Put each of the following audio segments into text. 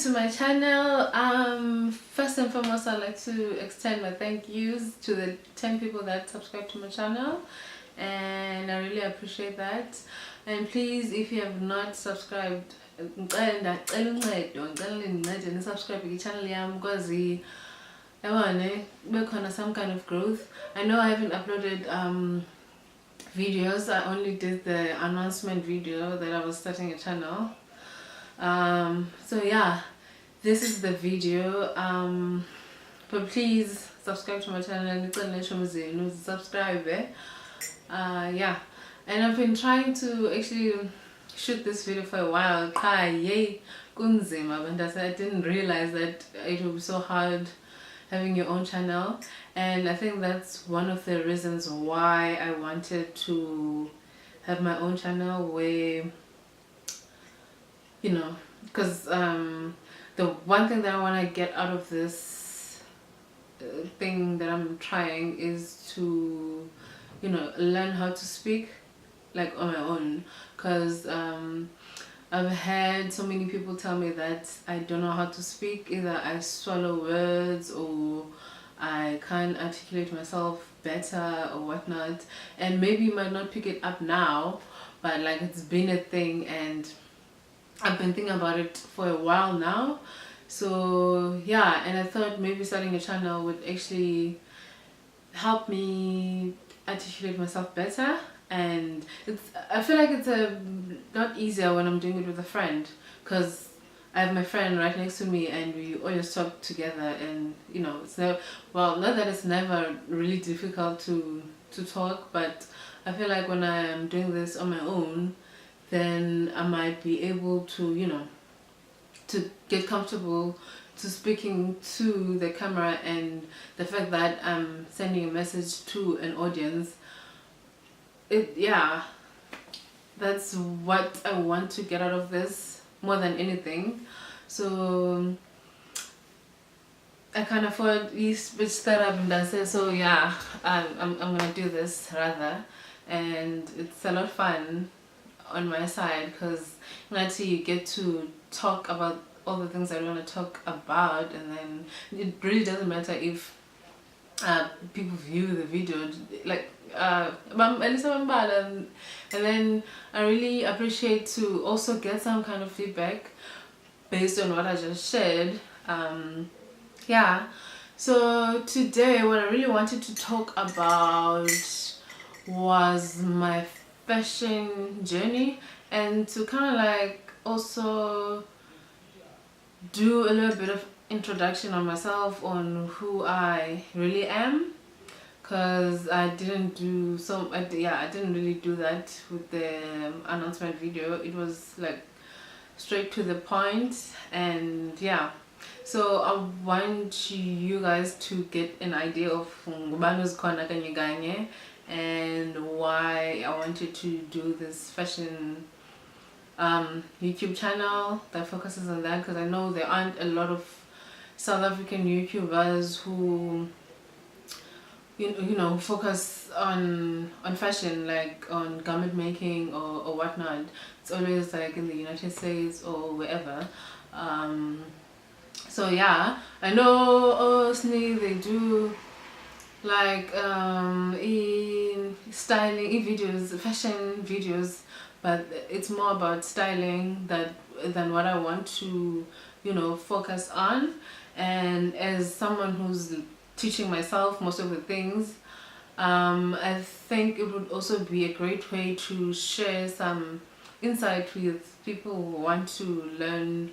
to my channel. First and foremost, I'd like to extend my thank yous to the 10 people that subscribe to my channel, and I really appreciate that. And please, if you have not subscribed, subscribe to the channel because we're some kind of growth. I know I haven't uploaded videos. I only did the announcement video that I was starting a channel. So yeah, this is the video. But please subscribe to my channel and subscribe. Yeah, and I've been trying to actually shoot this video for a while. I didn't realize that it would be so hard having your own channel, and I think that's one of the reasons why I wanted to have my own channel, where because the one thing that I want to get out of this thing that I'm trying is to learn how to speak like on my own, because I've had so many people tell me that I don't know how to speak. Either I swallow words or I can't articulate myself better or whatnot, and maybe you might not pick it up now, but like it's been a thing and I've been thinking about it for a while now. So yeah, and I thought maybe starting a channel would actually help me articulate myself better. And I feel like it's a lot easier when I'm doing it with a friend, because I have my friend right next to me and we always talk together, and it's never, well, not that it's never really difficult to talk, but I feel like when I'm doing this on my own, then I might be able to to get comfortable to speaking to the camera, and the fact that I'm sending a message to an audience, that's what I want to get out of this more than anything. So I can't afford so yeah, I'm gonna do this rather, and it's a lot of fun on my side, because actually you get to talk about all the things I want to talk about, and then it really doesn't matter if people view the video like and then I really appreciate to also get some kind of feedback based on what I just shared. Yeah, so today what I really wanted to talk about was my fashion journey, and to kind of like also do a little bit of introduction on myself, on who I really am, because I didn't really do that with the announcement video. It was like straight to the point, and yeah, so I want you guys to get an idea of Ngubano's Kona Kanyeganye and why I wanted to do this fashion YouTube channel that focuses on that, because I know there aren't a lot of South African YouTubers who focus on fashion, like on garment making or whatnot. It's always like in the United States or wherever. So yeah, I know Osni, they do like styling videos, fashion videos, but it's more about styling than what I want to focus on. And as someone who's teaching myself most of the things, I think it would also be a great way to share some insight with people who want to learn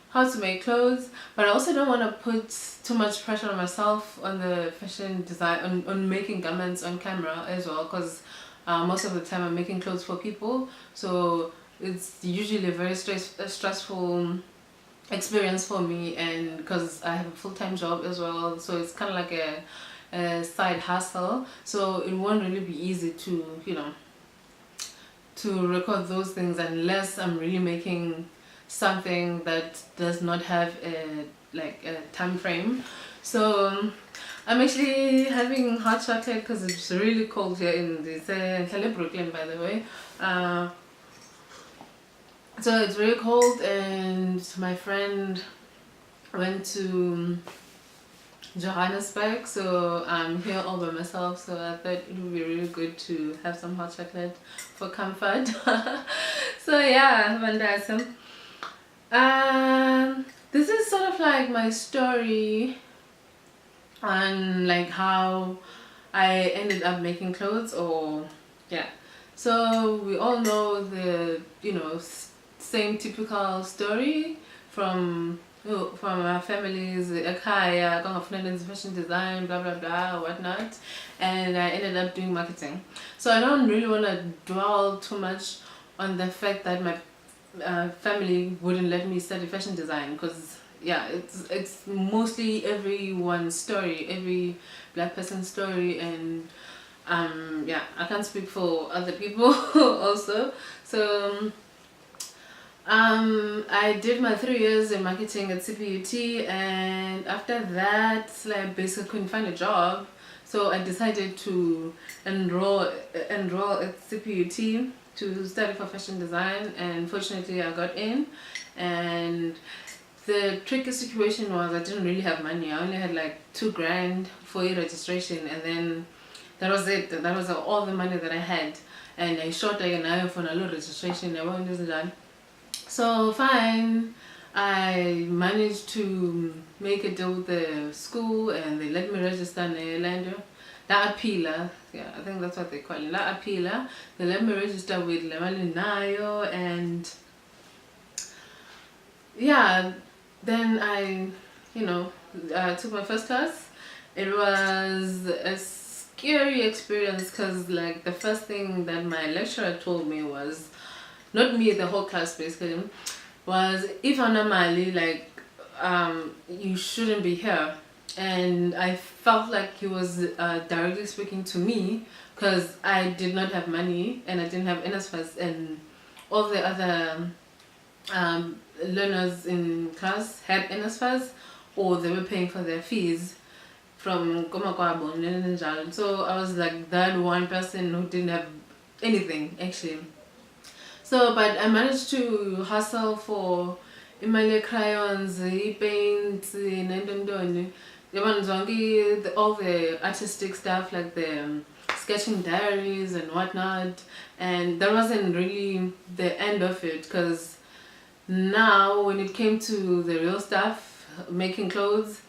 how to make clothes. But I also don't want to put too much pressure on myself on the fashion design, on making garments on camera as well, because most of the time I'm making clothes for people, so it's usually a very stressful experience for me, and because I have a full-time job as well, so it's kind of like a side hustle, so it won't really be easy to to record those things unless I'm really making something that does not have a time frame. So I'm actually having hot chocolate because it's really cold here in this Brooklyn, by the way. So it's really cold, and my friend went to Johannesburg, so I'm here all by myself, so I thought it would be really good to have some hot chocolate for comfort. So yeah, Vandasam. This is sort of like my story on like how I ended up making clothes, or yeah. So we all know the same typical story from our families, ekhaya, kwangafuna fashion design, blah blah blah, whatnot, and I ended up doing marketing. So I don't really want to dwell too much on the fact that my family wouldn't let me study fashion design, because yeah, it's mostly everyone's story, every black person's story, and yeah, I can't speak for other people also. So I did my 3 years in marketing at CPUT, and after that, like, basically couldn't find a job, so I decided to enroll at CPUT to study for fashion design, and fortunately I got in. And the tricky situation was I didn't really have money. I only had like 2 grand for e-registration, and then that was it. That was all the money that I had, and I shot like an eye for a little registration. I wasn't done. So fine, I managed to make a deal with the school, and they let me register in Orlando. La Apila, yeah, I think that's what they call it. La Apila. They let me register with Lemali Nayo, and yeah, then I, took my first class. It was a scary experience, because like the first thing that my lecturer told me was, not me, the whole class basically, was, if Anamali, like, you shouldn't be here. And I felt like he was directly speaking to me, because I did not have money, and I didn't have NSFAS, and all the other learners in class had NSFAS, or they were paying for their fees from Komakwabo and so I was like that one person who didn't have anything actually. So, but I managed to hustle for imali crayons, paints, all the artistic stuff, like the sketching diaries and whatnot. And that wasn't really the end of it, because now when it came to the real stuff, making clothes,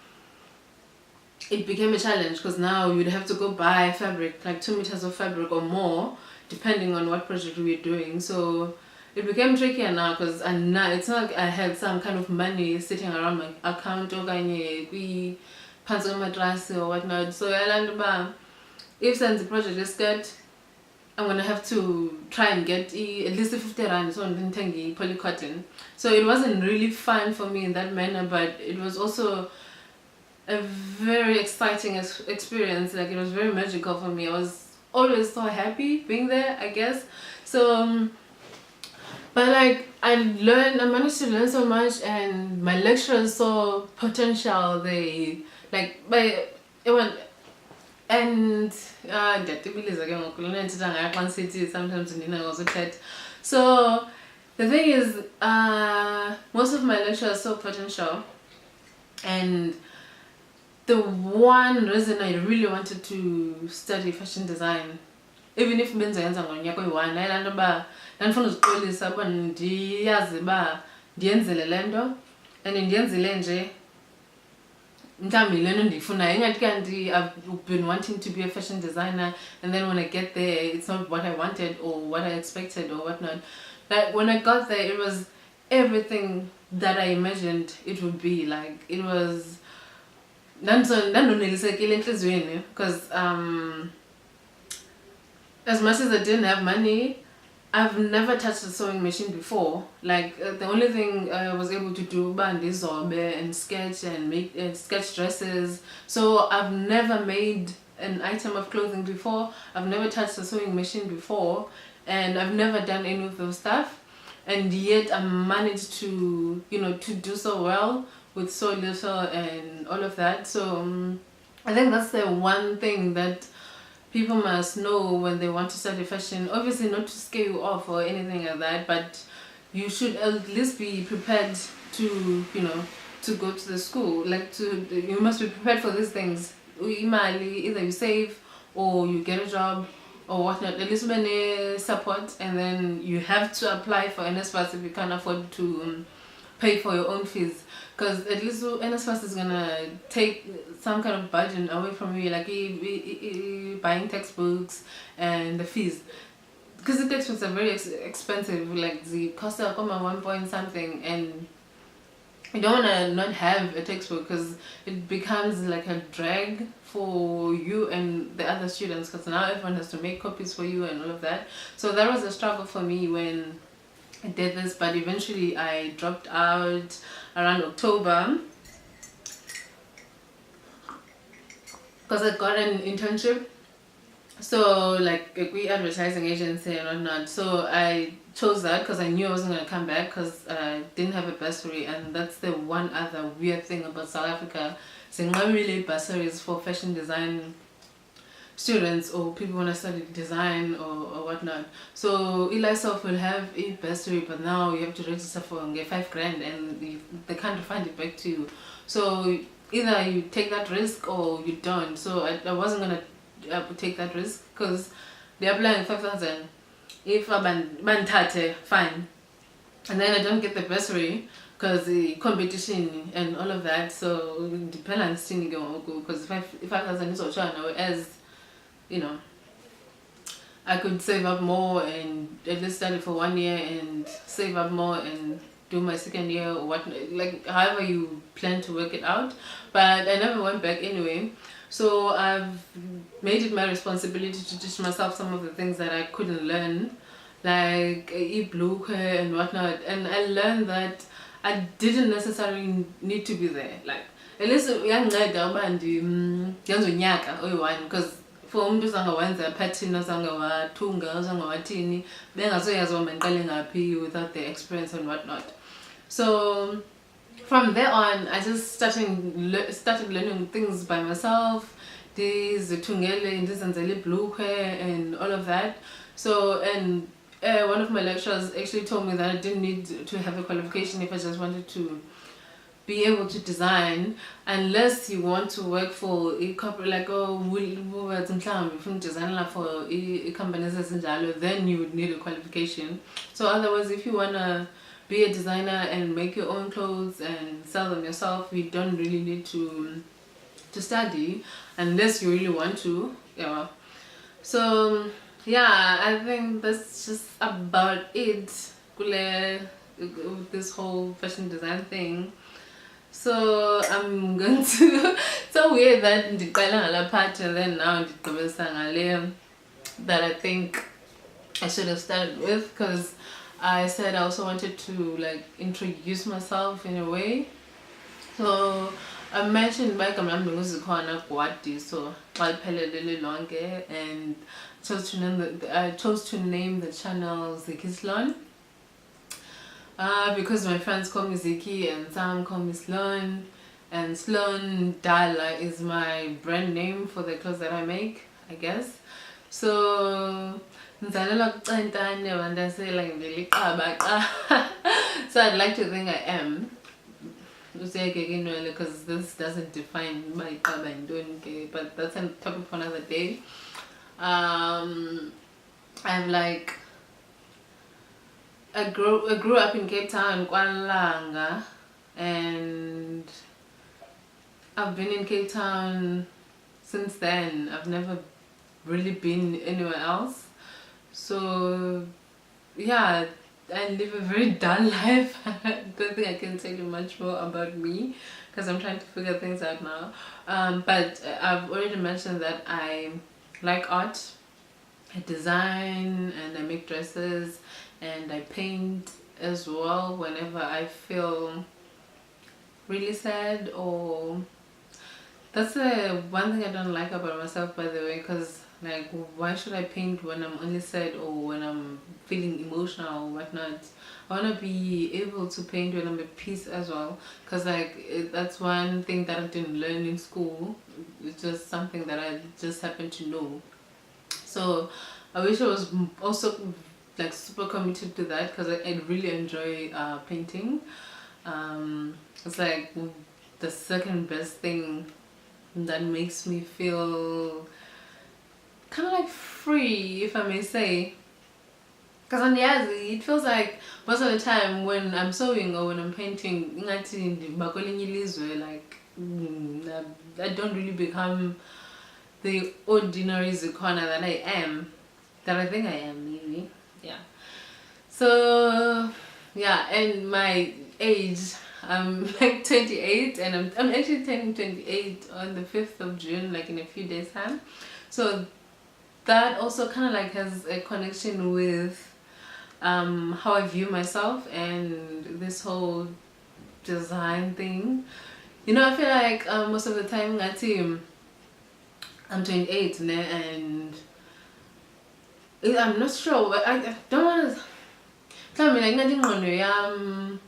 it became a challenge, because now you'd have to go buy fabric, like 2 meters of fabric or more, depending on what project we were doing. So it became trickier now, because it's not like I had some kind of money sitting around my account or mattress or whatnot. So I learned about, if since the project is good, I'm gonna have to try and get at least 50 rand so polycotton. So it wasn't really fun for me in that manner, but it was also a very exciting experience. Like, it was very magical for me. I was always so happy being there, I guess. So but like, I managed to learn so much, and my lecturers saw potential. They like by even, and sometimes so the thing is, most of my lecturers saw potential, and the one reason I really wanted to study fashion design, even if benza ngonyaka oyi-1, ayilaa nto uba ndandifuna uziqolisa uba ndiyazi uba ndiyenzele le nto, and ndiyenzile nje mhlawumbi le nto ndiyifunayo. Ingathi kanti I've been wanting to be a fashion designer, and then when I get there, it's not what I wanted or what I expected or whatnot. But when I got there, it was everything that I imagined it would be. Like, it was ndandonelisekile entliziyweni, because as much as I didn't have money, I've never touched a sewing machine before. Like, the only thing I was able to do was and sketch and make sketch dresses. So I've never made an item of clothing before. I've never touched a sewing machine before, and I've never done any of those stuff. And yet I managed to, to do so well with so little and all of that. So I think that's the one thing that people must know when they want to study fashion. Obviously not to scare you off or anything like that, but you should at least be prepared to, to go to the school. Like you must be prepared for these things. Either you save or you get a job or whatnot. At least when support, and then you have to apply for NSFAS if you can't afford to pay for your own fees. Because at least NSFAS is gonna take some kind of budget away from you, like buying textbooks and the fees. Because the textbooks are very expensive, like the cost of 1 point something, and you don't want to not have a textbook because it becomes like a drag for you and the other students, because now everyone has to make copies for you and all of that. So that was a struggle for me when I did this, but eventually I dropped out around October because I got an internship. So like we advertising agency and whatnot. So I chose that because I knew I wasn't going to come back because I didn't have a bursary, and that's the one other weird thing about South Africa. So not really bursaries for fashion design students or people want to study design or whatnot. So ELISOF will have a bursary, but now you have to register for $5,000 and they can't refund it back to you. So either you take that risk or you don't. So I wasn't going to take that risk because they're applying 5,000. If I fine, and then I don't get the bursary because the competition and all of that. So depends because 5,000 is also as you know, I could save up more and at least study for 1 year and save up more and do my second year or what, like however you plan to work it out. But I never went back anyway. So I've made it my responsibility to teach myself some of the things that I couldn't learn, like e-blue and whatnot. And I learned that I didn't necessarily need to be there. Like at least because for umuntu uzangawenza pattern uzangawathunga uzangawathini bengasoyazi wamenqale ngaphi without the experience and whatnot. So from there on I just started learning things by myself, ndizithungele ndizenzele ibhlukhwe and all of that. So and one of my lecturers actually told me that I didn't need to have a qualification if I just wanted to be able to design, unless you want to work for a corporate, like if you design for a company, then you would need a qualification. So otherwise, if you wanna be a designer and make your own clothes and sell them yourself, you don't really need to study unless you really want to. Yeah. So yeah, I think that's just about it with this whole fashion design thing. So I'm going to so weird that ndiqala ngala part and then now ndigqibelisa ngale that I think I should have started with, because I said I also wanted to like introduce myself in a way. So I mentioned back I'm Nguzikhona Gwadi, so Walphelele Lonke, and I chose to name the channel Ziki Sloan. Because my friends call me Ziki and some call me Sloan, and Sloan Dala is my brand name for the clothes that I make, I guess. So so I'd like to think I am, because this doesn't define my club and doing, but that's a topic for another day. I'm like, I grew up in Cape Town, KwaLanga, and I've been in Cape Town since then. I've never really been anywhere else. So yeah, I live a very dull life. I don't think I can tell you much more about me because I'm trying to figure things out now. But I've already mentioned that I like art, I design, and I make dresses, and I paint as well whenever I feel really sad. Or that's the one thing I don't like about myself, by the way, because like, why should I paint when I'm only sad or when I'm feeling emotional or whatnot? I want to be able to paint when I'm at peace as well, because like that's one thing that I didn't learn in school. It's just something that I just happen to know. So I wish I was also like super committed to that, because I really enjoy painting. It's like the second best thing that makes me feel kind of like free, if I may say. Because on the other, it feels like most of the time when I'm sewing or when I'm painting, like I don't really become the ordinary Zukona that I am, that I think I am, maybe. Yeah. So yeah, and my age, I'm like 28, and I'm actually turning 28 on the 5th of June, like in a few days time. So that also kind of like has a connection with how I view myself and this whole design thing. You know, I feel like most of the time I'm 28 and I'm not sure, but I don't want to tell me like nothing on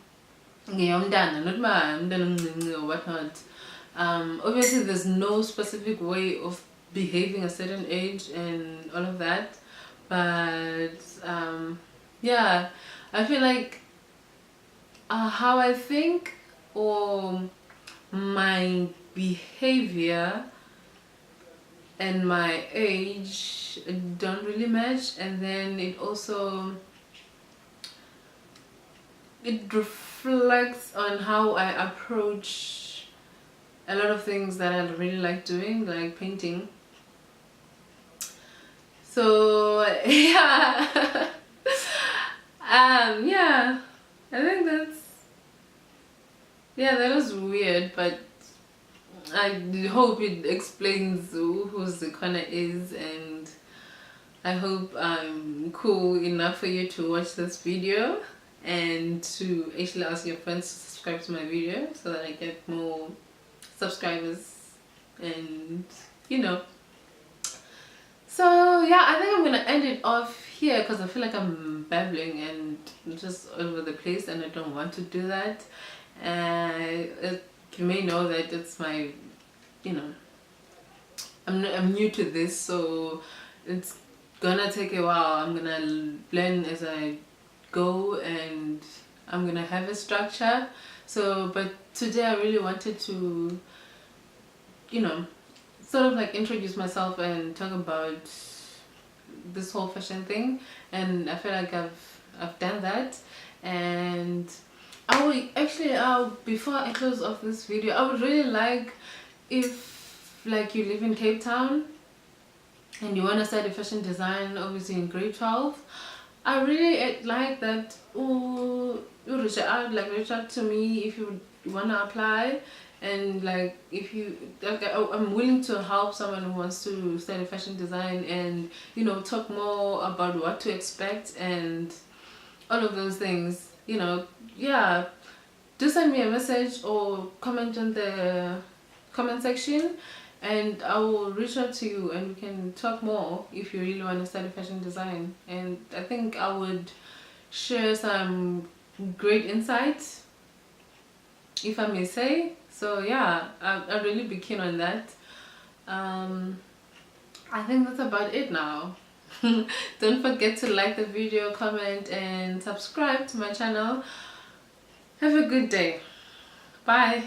not my or whatnot. Obviously there's no specific way of behaving a certain age and all of that, but yeah, I feel like how I think or my behavior and my age don't really match, and then it also reflects on how I approach a lot of things that I really like doing, like painting. So yeah. Yeah, I think that was weird, but I hope it explains who Zukona is, and I hope I'm cool enough for you to watch this video and to actually ask your friends to subscribe to my video so that I get more subscribers, and you know. So yeah, I think I'm gonna end it off here because I feel like I'm babbling and just all over the place, and I don't want to do that. You may know that it's my, you know, I'm new to this, so it's gonna take a while. I'm gonna learn as I go, and I'm gonna have a structure. So, but today I really wanted to, you know, sort of like introduce myself and talk about this whole fashion thing, and I feel like I've done that. And I would actually before I close off this video, I would really like if like you live in Cape Town and you want to study fashion design, obviously in grade 12, I really like that you reach out to me if you want to apply. And like if you I'm willing to help someone who wants to study fashion design, and you know, talk more about what to expect and all of those things, you know. Yeah, do send me a message or comment on the comment section, and I will reach out to you and we can talk more if you really want to study fashion design. And I think I would share some great insights, if I may say. So yeah, I'd really be keen on that. I think that's about it now. Don't forget to like the video, comment and subscribe to my channel. Have a good day. Bye.